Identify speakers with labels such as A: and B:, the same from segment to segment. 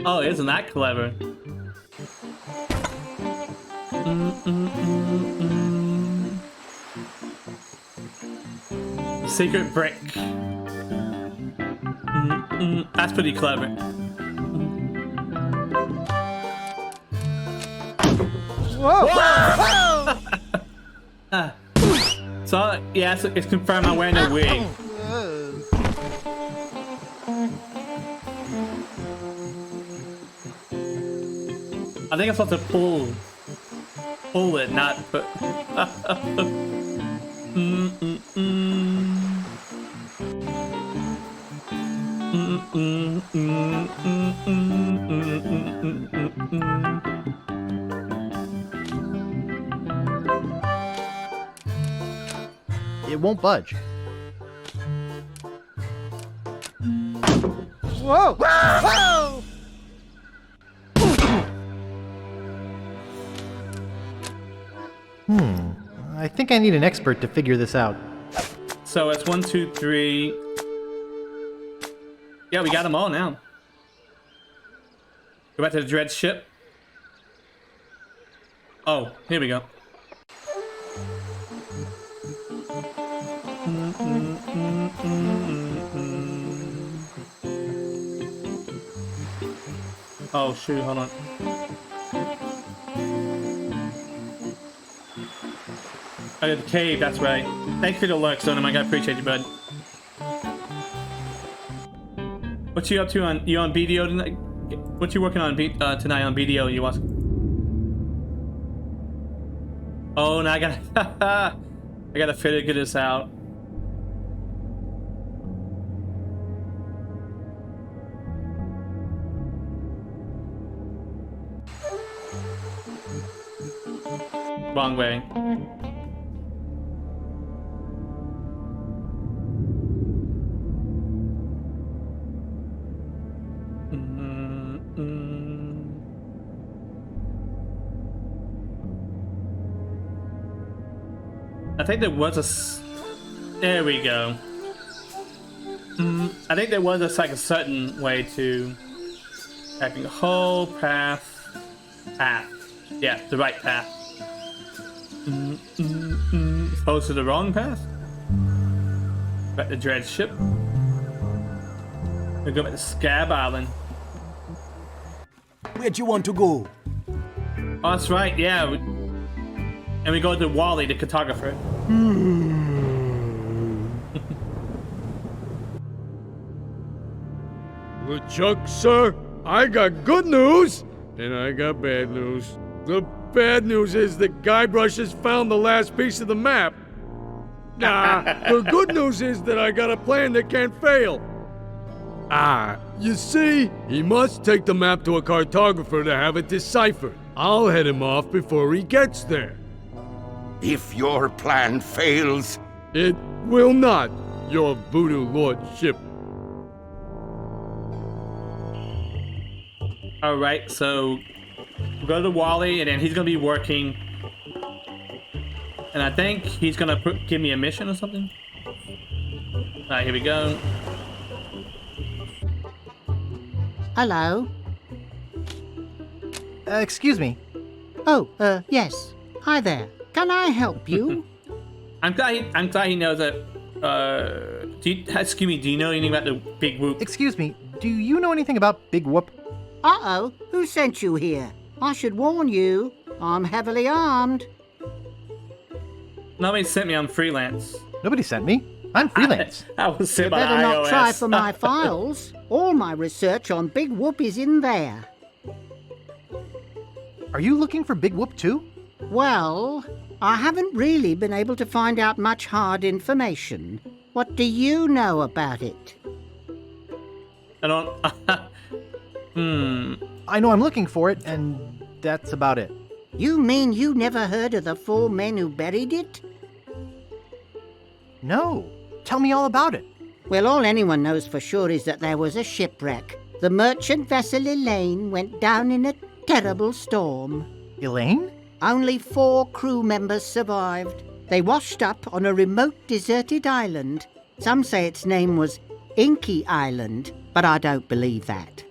A: Oh, isn't that clever? Secret brick. That's pretty clever.
B: Whoa! Whoa!
A: So, yeah, it's confirmed I'm wearing a wig. I think I'm supposed to pull it, not put.
B: It won't budge. Whoa! Whoa! I think I need an expert to figure this out.
A: So it's 1, 2, 3. Yeah, we got them all now. Go back to the dread ship. Oh, here we go. Oh shoot, hold on. Oh, the cave, that's right. Thanks for the lurk, Stone. I appreciate you, bud. What you up to on BDO tonight? What you working on tonight on BDO? You want? Oh, now I gotta figure this out. Wrong way. I think there was a. There we go. I think there was like a certain way to having the whole path. Yeah, the right path. Opposed to the wrong path. Back to Dread ship. We go back to Scab Island.
C: Where'd you want to go?
A: Oh, that's right. Yeah. And we go to Wally, the cartographer.
D: LeChuck's, sir, I got good news, and I got bad news. The bad news is that GuyBrush has found the last piece of the map. The good news is that I got a plan that can't fail. You see, he must take the map to a cartographer to have it deciphered. I'll head him off before he gets there.
E: If your plan fails...
D: It will not, your voodoo lordship.
A: Alright, so we'll go to Wally, and then he's gonna be working. And I think he's gonna give me a mission or something. Alright, here we go.
F: Hello?
B: Excuse me.
F: Oh, yes. Hi there. Can I help you?
A: I'm glad he knows that. Excuse me, do you know anything about the Big Whoop?
B: Excuse me. Do you know anything about Big Whoop?
F: Uh-oh. Who sent you here? I should warn you. I'm heavily armed.
A: Nobody sent me on freelance.
B: Nobody sent me. I'm freelance.
A: I was
F: You
A: sent by
F: better
A: the
F: not
A: iOS.
F: try for my files. All my research on Big Whoop is in there.
B: Are you looking for Big Whoop too?
F: Well, I haven't really been able to find out much hard information. What do you know about it?
A: I don't.
B: I know I'm looking for it, and that's about it.
F: You mean you never heard of the 4 men who buried it?
B: No. Tell me all about it.
F: Well, all anyone knows for sure is that there was a shipwreck. The merchant vessel Elaine went down in a terrible storm.
B: Elaine?
F: Only 4 crew members survived. They washed up on a remote deserted island. Some say its name was Inky Island, but I don't believe that.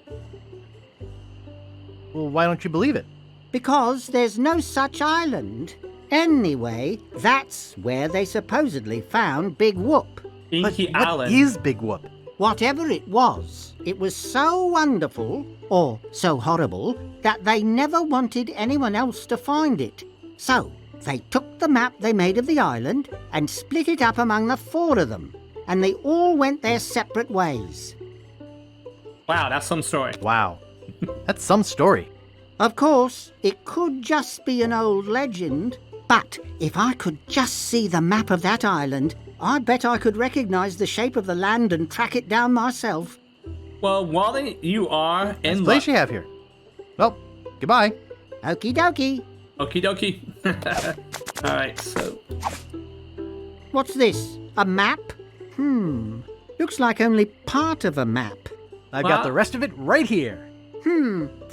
B: Well, why don't you believe it?
F: Because there's no such island. Anyway, that's where they supposedly found Big Whoop.
A: Inky
B: What
A: Island.
B: is Big Whoop?
F: Whatever it was so wonderful, or so horrible, that they never wanted anyone else to find it. So, they took the map they made of the island and split it up among the 4 of them, and they all went their separate ways.
A: Wow, that's some story.
B: Wow. That's some story.
F: Of course, it could just be an old legend, but if I could just see the map of that island, I bet I could recognize the shape of the land and track it down myself.
A: Well, Wally, you are
B: Nice
A: in luck.
B: place you have here. Well, goodbye.
F: Okie dokie.
A: Okie dokie. Alright, so.
F: What's this? A map? Looks like only part of a map.
B: I've
A: Well-
B: got the rest of it right here.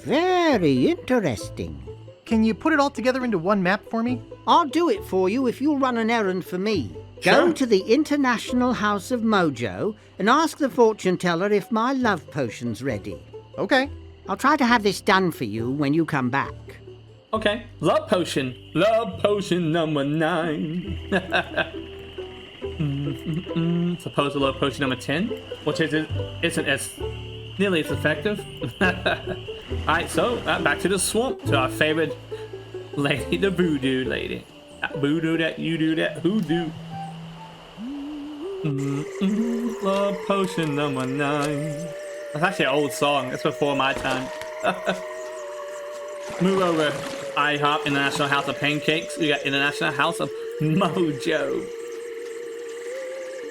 F: Very interesting.
B: Can you put it all together into one map for me?
F: I'll do it for you if you'll run an errand for me. Go
A: Sure.
F: to the International House of Mojo and ask the fortune teller if my love potion's ready.
B: Okay.
F: I'll try to have this done for you when you come back.
A: Okay, love potion. Love potion number 9. Suppose love potion number 10, which isn't as nearly as effective. Alright, so back to the swamp, to our favorite lady, the voodoo lady. That voodoo that you do that hoodoo. Love potion number 9. That's actually an old song. That's before my time. Move over. IHOP, International House of Pancakes. We got International House of Mojo.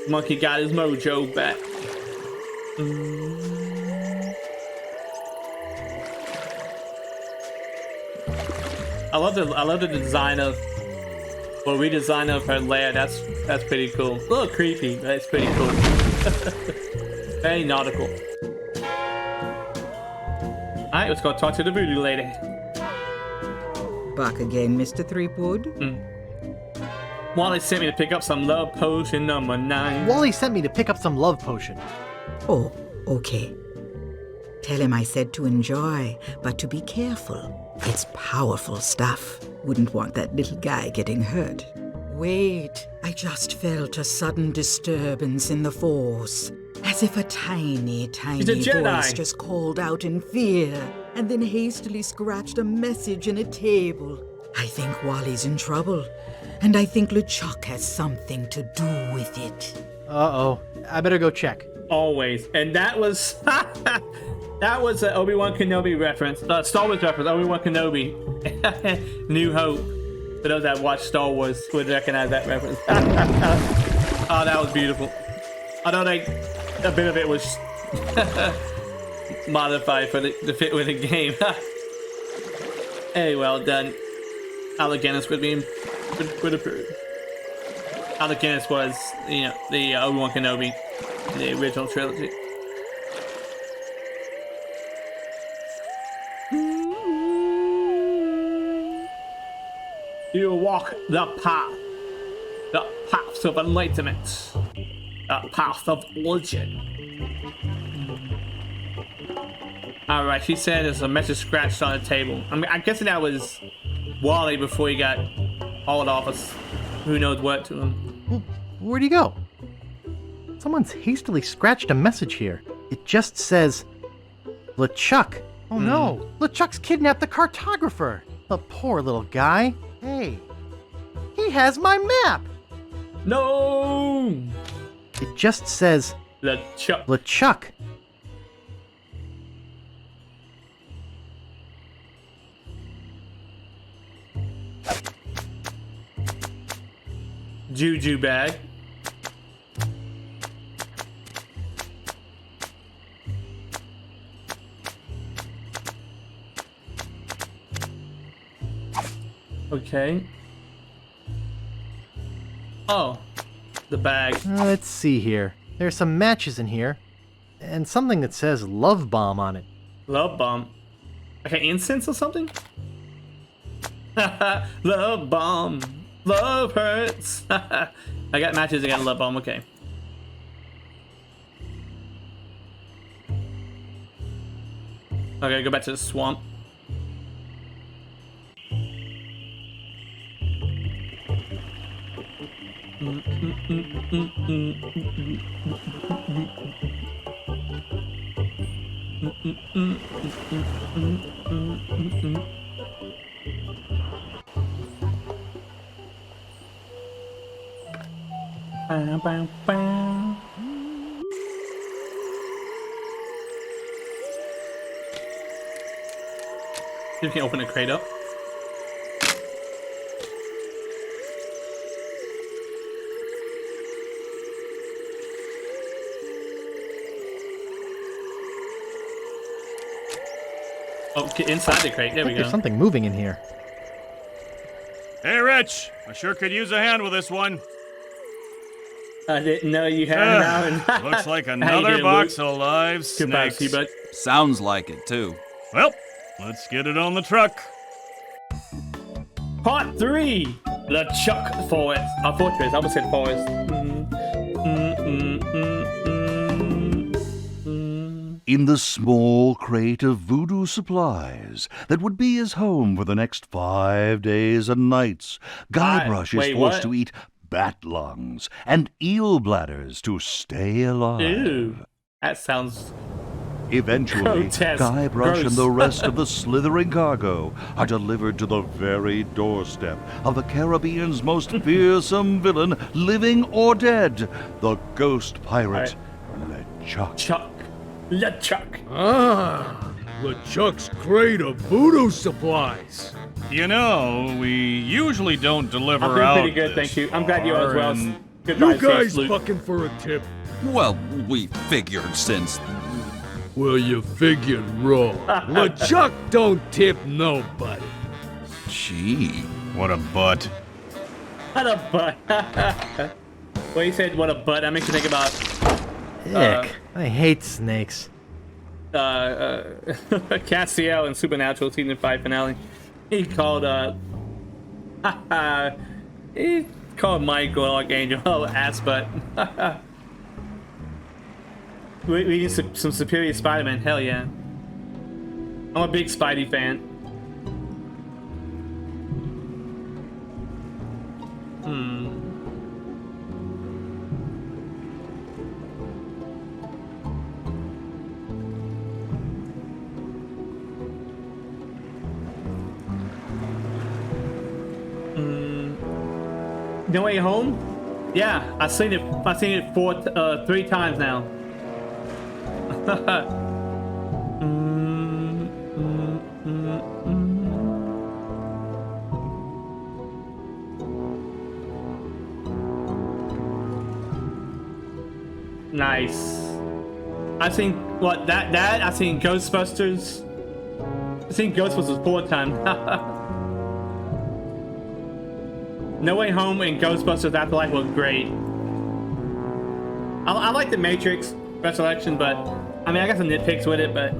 A: Monkey got his mojo back. I love the design of, well, redesign of her lair. That's pretty cool. A little creepy, but it's pretty cool. Very nautical. Alright, let's go talk to the voodoo lady.
C: Back again, Mr. Threepwood?
A: Wally sent me to pick up some love potion number 9.
B: Wally sent me to pick up some love potion.
C: Oh, okay. Tell him I said to enjoy, but to be careful. It's powerful stuff. Wouldn't want that little guy getting hurt. Wait, I just felt a sudden disturbance in the force. As if a tiny, tiny
A: Jedi.
C: voice just called out in fear, and then hastily scratched a message in a table. I think Wally's in trouble, and I think LeChuck has something to do with it.
B: Uh-oh. I better go check.
A: Always. And that was that was an Obi-Wan Kenobi reference. Star Wars reference. Obi-Wan Kenobi. New Hope. For those that watch Star Wars would recognize that reference. Oh, that was beautiful. Although a bit of it was modified for to fit with the game. Hey, well done. Alec Guinness would approve. Alec Guinness was, the Obi-Wan Kenobi, the original trilogy. You walk the path of enlightenment, the path of legend. Alright, she said there's a message scratched on the table. I'm guessing that was Wally before he got hauled off us. Who knows what to him.
B: Well, where'd he go? Someone's hastily scratched a message here. It just says, LeChuck. Oh no, LeChuck's kidnapped the cartographer. The poor little guy. Hey, he has my map.
A: No!
B: It just says,
A: LeChuck.
B: LeChuck.
A: Juju bag. Okay. Oh, the bag.
B: Let's see here. There's some matches in here, and something that says Love Bomb on it.
A: Love bomb. Okay, incense or something? Love bomb. Love hurts. I got matches. I got a love bomb. Okay. Okay, go back to the swamp. Bow, bow, bow. You can open a crate up. Oh, get inside the crate. There we go.
B: There's something moving in here.
G: Hey, Rich. I sure could use a hand with this one.
A: I didn't know you had it out.
G: Looks like another box of live
A: Goodbye,
G: snakes.
A: Seabud.
H: Sounds like it, too.
G: Well, let's get it on the truck.
A: Part 3. LeChuck's Forest. Fortress. I almost said forest.
I: In the small crate of voodoo supplies that would be his home for the next 5 days and nights, GuyBrush is
A: wait,
I: forced
A: what?
I: to eat bat lungs and eel bladders to stay alive.
A: Ew. That sounds...
I: Eventually,
A: Grotesque.
I: GuyBrush
A: Gross.
I: and the rest of the slithering cargo are delivered to the very doorstep of the Caribbean's most fearsome villain, living or dead, the ghost pirate, LeChuck.
A: Chuck. LeChuck.
D: Ah, LeChuck's crate of voodoo supplies.
G: You know, we usually don't deliver
A: I'm doing
G: out
A: pretty good,
G: this
A: thank you. I'm glad you are as well.
G: far, and
A: Goodbye,
D: You guys
A: safe, Luke.
D: fucking for a tip.
H: Well, we figured since...
D: Well, you figured wrong. LeChuck don't tip nobody.
H: Gee.
G: What a butt.
A: What a butt. Well, you said what a butt. That makes you think about
B: Ick. I hate snakes.
A: Castiel in Supernatural season 5 finale. He called he called Michael Archangel ass butt. we need some superior Spider-Man. Hell yeah. I'm a big Spidey fan. No Way Home? Yeah, I've seen it 3 times now. Nice. I've seen what that I've seen Ghostbusters. I've seen Ghostbusters 4 times. No Way Home and Ghostbusters Afterlife were great. I like the Matrix Resurrection, but I mean I got some nitpicks with it, but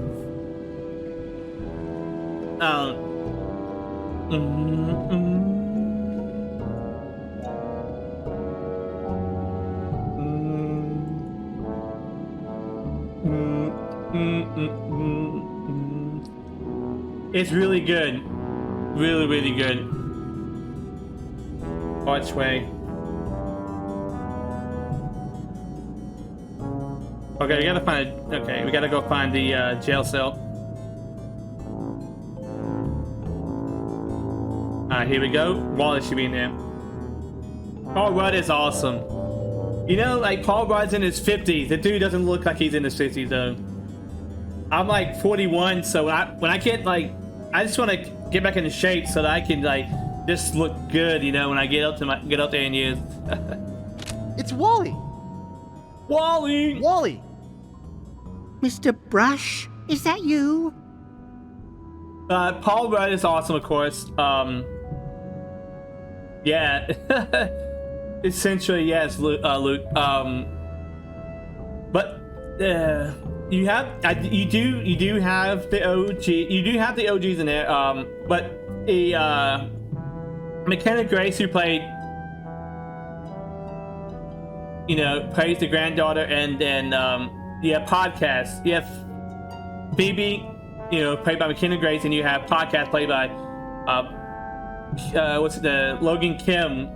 A: it's really good, really good. Archway. Okay, we gotta find. Okay, we gotta go find the jail cell. Alright, here we go. Wallace should be in there. Paul Rudd is awesome. You know, like Paul Rudd's in his 50s. The dude doesn't look like he's in his 50s though. I'm like 41, so when I get like, I just want to get back into shape so that I can like just look good, you know, when I get up there in years.
B: It's Wally!
A: Wally!
B: Wally!
F: Mr. Brush, is that you?
A: Paul Rudd is awesome, of course. Yeah. Essentially, yes, Luke. But you do have the OG. You do have the OGs in there. But the McKenna Grace, who played plays the granddaughter, and then you have podcast. You have Phoebe, played by McKenna Grace, and you have podcast played by Logan Kim.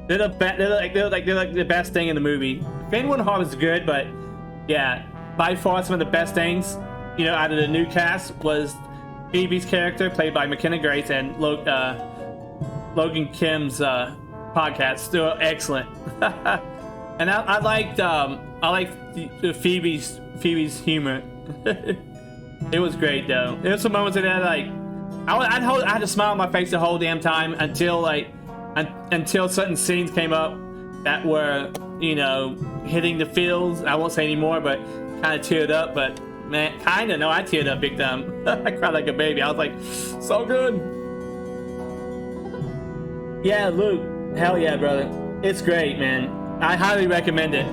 A: They're like the best thing in the movie. Finn Wolfhard is good, but yeah, by far some of the best things out of the new cast was Phoebe's character played by McKenna Grace and Logan Kim's podcast. Still excellent. And I liked the Phoebe's humor. It was great though. There were some moments in there like I had a smile on my face the whole damn time until certain scenes came up that were hitting the feels. I won't say anymore, but kind of teared up. But man, I teared up big time. I cried like a baby. I was like, so good. Yeah, Luke, hell yeah, brother. It's great, man. I highly recommend it.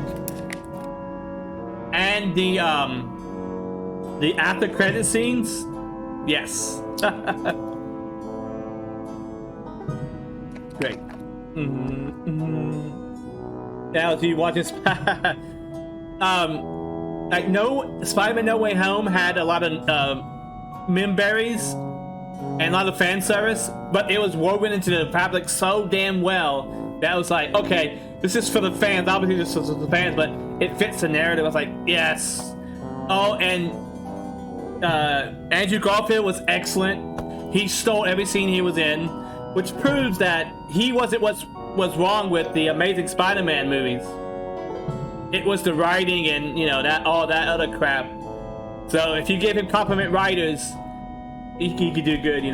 A: And the after credit scenes, yes. Great. Now, do you watch this? Spider-Man No Way Home had a lot of memberries and a lot of fan service, but it was woven into the fabric so damn well that was like, okay, this is for the fans. Obviously, this is for the fans, but it fits the narrative. I was like, yes. Oh, and Andrew Garfield was excellent. He stole every scene he was in, which proves that he wasn't what's wrong with the Amazing Spider-Man movies. It was the writing and all that other crap. So if you give him compliment writers, he could do good,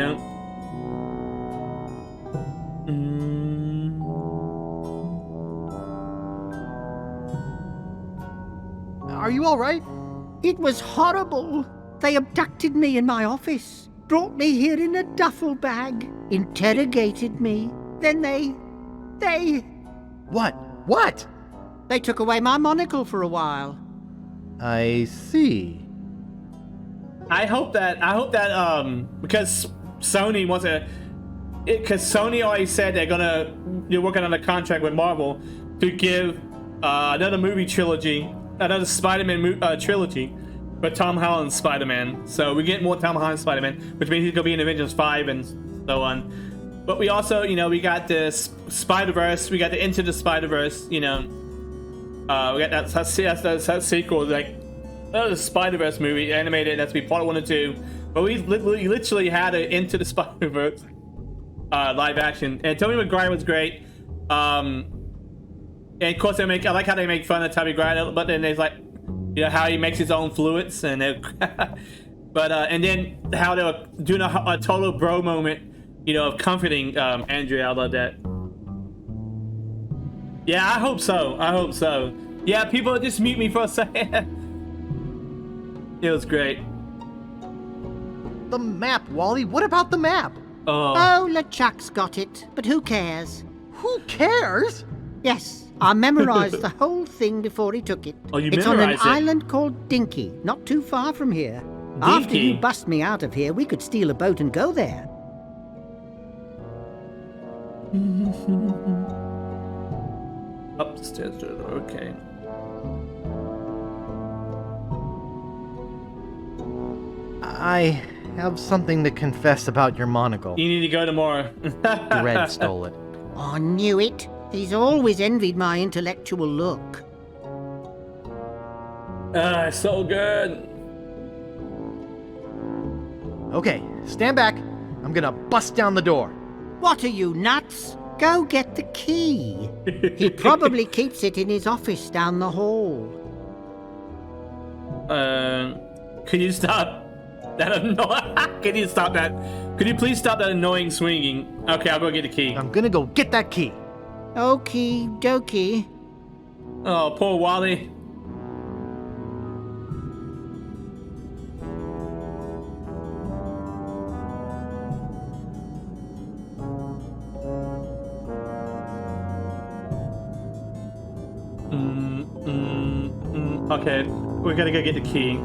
B: Are you all right?
F: It was horrible. They abducted me in my office, brought me here in a duffel bag, interrogated me. Then they...
B: What?
F: They took away my monocle for a while.
B: I see.
A: I hope that because Sony wants to, because Sony already said they're working on a contract with Marvel to give another movie trilogy, another Spider-Man trilogy, but Tom Holland's Spider-Man. So we get more Tom Holland Spider-Man, which means he's gonna be in Avengers 5 and so on. But we also, we got the Spider-Verse, we got the Into the Spider-Verse, we got that sequel, like the Spider-Verse movie, animated, that's to be part 1 and 2. But we literally had an Into the Spider-Verse live action, and Tobey Maguire was great. And of course, I like how they make fun of Tobey Maguire, but then there's like, how he makes his own fluids, and but and then how they were doing a total bro moment, of comforting Andrea. I love that. Yeah, I hope so. Yeah, people just mute me for a second. It was great.
B: The map, Wally. What about the map?
F: Oh, LeChuck's got it, but who cares?
B: Who cares?
F: Yes, I memorized the whole thing before he took it.
A: Oh, you
F: it's on an
A: memorized it?
F: island called Dinky, not too far from here.
A: Dinky?
F: After you bust me out of here, we could steal a boat and go there.
A: Upstairs, okay.
B: I have something to confess about your monocle.
A: You need to go tomorrow.
B: Red stole it.
F: I knew it. He's always envied my intellectual look.
A: So good.
B: Okay, stand back. I'm gonna bust down the door.
F: What are you, nuts? Go get the key. He probably keeps it in his office down the hall.
A: Could you stop that Can you stop that? Could you please stop that annoying swinging? Okay, I'll go get the key.
B: I'm gonna go get that key.
F: Okie dokie.
A: Oh, poor Wally. Okay, we gotta go get the key.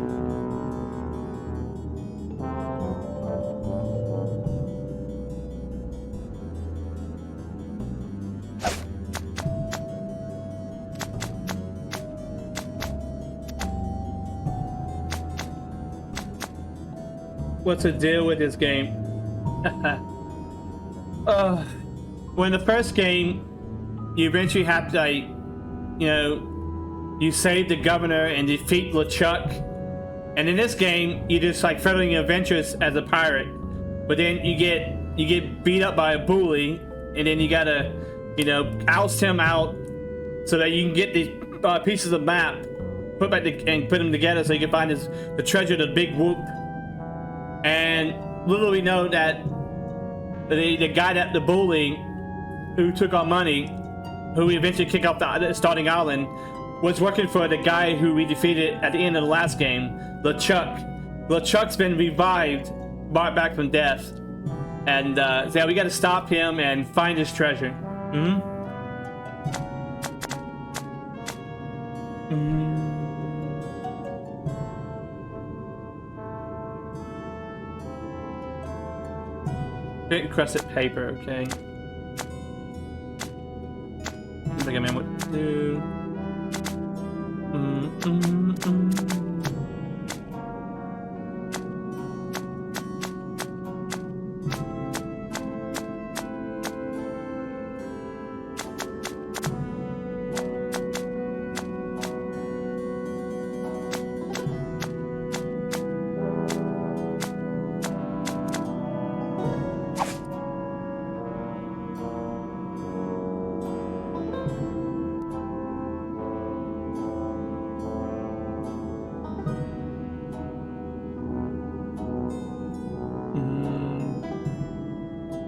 A: what's the deal with this game? When the first game, you eventually have to, like, you know, you save the governor and defeat LeChuck. And in this game, you just like furthering your adventures as a pirate. But then you get beat up by a bully, and then you gotta, you know, oust him out so that you can get these pieces of map, put them together so you can find the treasure, the big whoop. And little we know that the guy that the bully who took our money, who we eventually kicked off the starting island, was working for the guy who we defeated at the end of the last game, LeChuck. LeChuck's been revived, brought back from death, and so yeah, we got to stop him and find his treasure. Big crusted paper, okay. I think I remember what to do.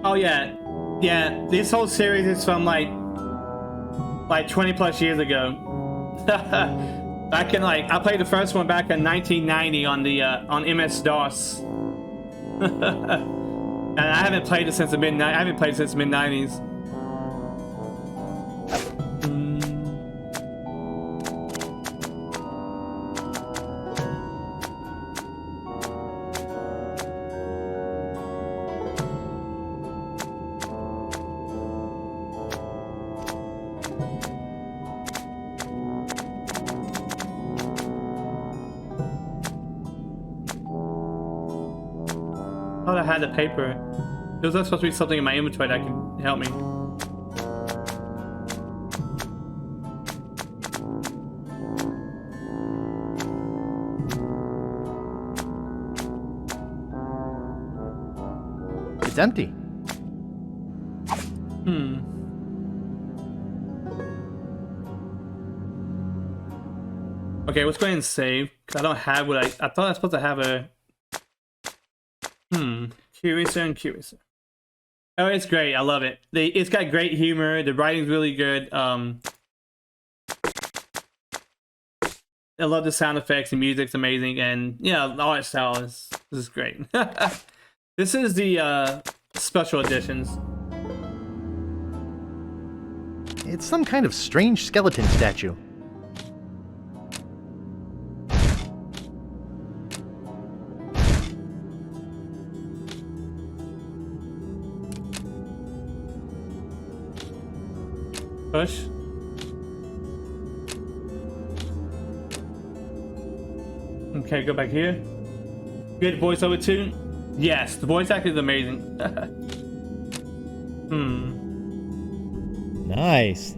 A: Oh yeah, yeah. This whole series is from like 20 plus years ago. Back in I played the first one back in 1990 on the on MS DOS, and I haven't played it since the mid. I haven't played it since the mid 90s. I thought I had the paper. It was supposed to be something in my inventory that could help me.
B: It's empty.
A: Okay, let's go ahead and save, because I don't have what I thought I was supposed to have a... Curiouser and Curiouser. Oh, it's great. I love it. It's got great humor. The writing's really good. I love the sound effects. The music's amazing. And, yeah, the art style is great. This is the special editions.
B: It's some kind of strange skeleton statue.
A: Push. Okay, go back here. Good voiceover too. Yes, the voice acting is amazing.
J: Nice.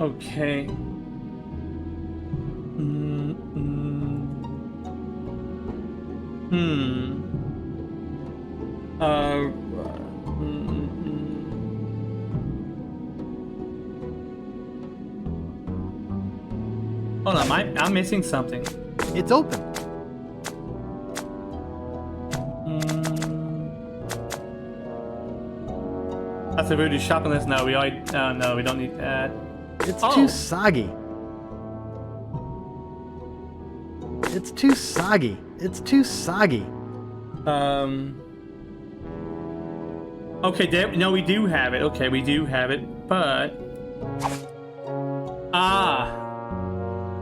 A: Okay. Hold on, I'm missing something.
B: It's open.
A: That's a voodoo shopping list. No, we already. No, we don't need that.
B: It's too soggy. It's too soggy. It's too soggy.
A: Okay, there, no, we do have it. Okay, we do have it, but...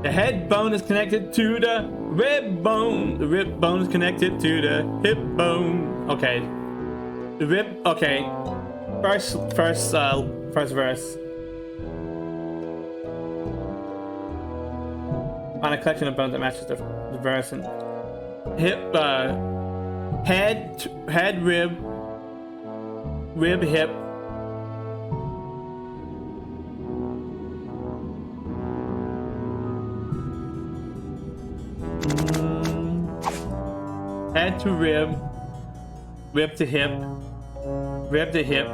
A: The head bone is connected to the rib bone. The rib bone is connected to the hip bone. Okay. The rib. Okay. First verse. On a collection of bones that matches the verse and hip. Head, rib, hip. Head to rib, rib to hip, rib to hip,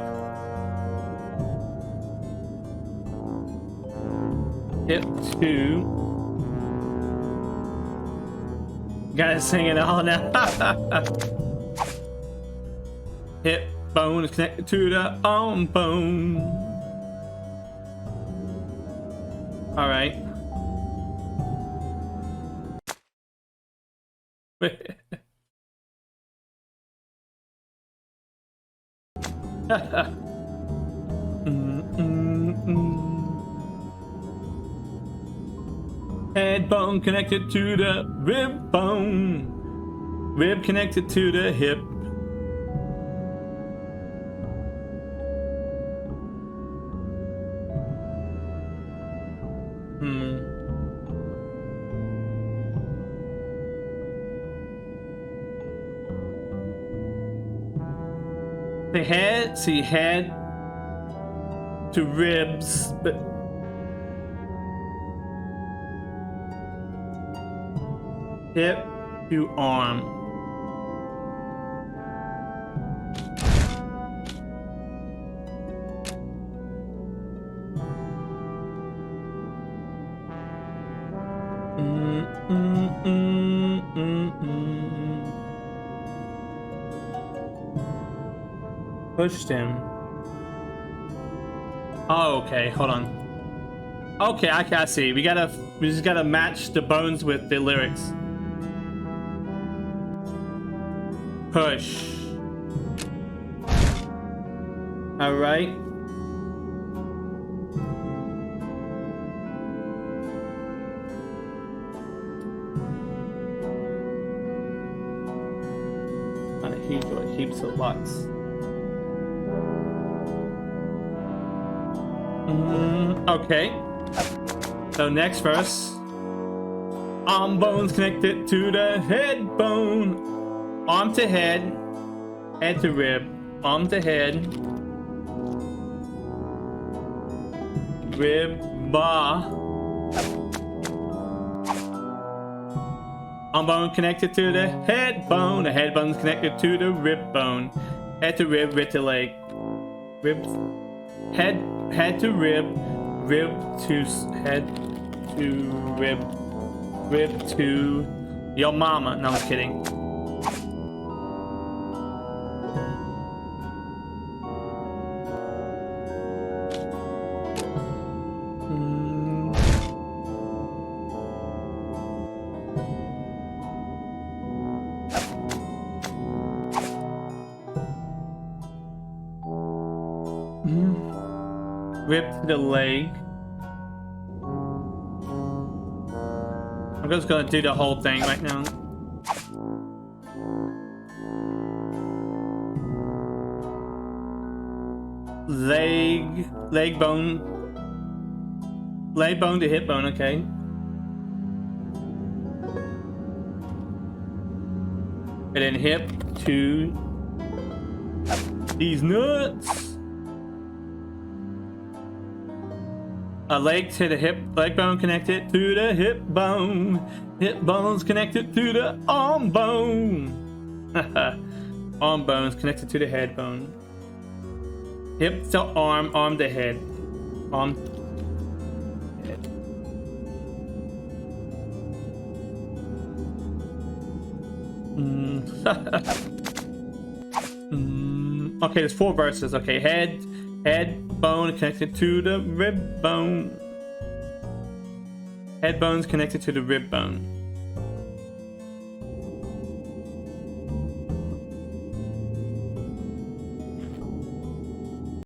A: hip to. Gotta sing it all now. Hip bone is connected to the arm bone. All right. Head bone connected to the rib bone. Rib connected to the hip. The head, see head to ribs, but hip to arm. Pushed him. Oh, okay, hold on. Okay, I see. We just gotta match the bones with the lyrics. Push. All right. On a heaps of lots. Okay. So next verse. Arm bones connected to the head bone. Arm to head. Head to rib. Arm to head. Rib bar. Arm bone connected to the head bone. The head bone is connected to the rib bone. Head to rib, rib to leg. Rib. Head to rib, rib to head to rib, rib to your mama. No, I'm just kidding. Rib to the leg. I'm just gonna do the whole thing right now. Leg bone to hip bone, okay. And then hip to these nuts. A leg to the leg bone connected to the hip bone. Hip bone's connected to the arm bone. Arm bone's connected to the head bone. Hip to arm, arm to head. Arm head. Okay, there's 4 verses. Okay, head bone connected to the rib bone. Head bone's connected to the rib bone.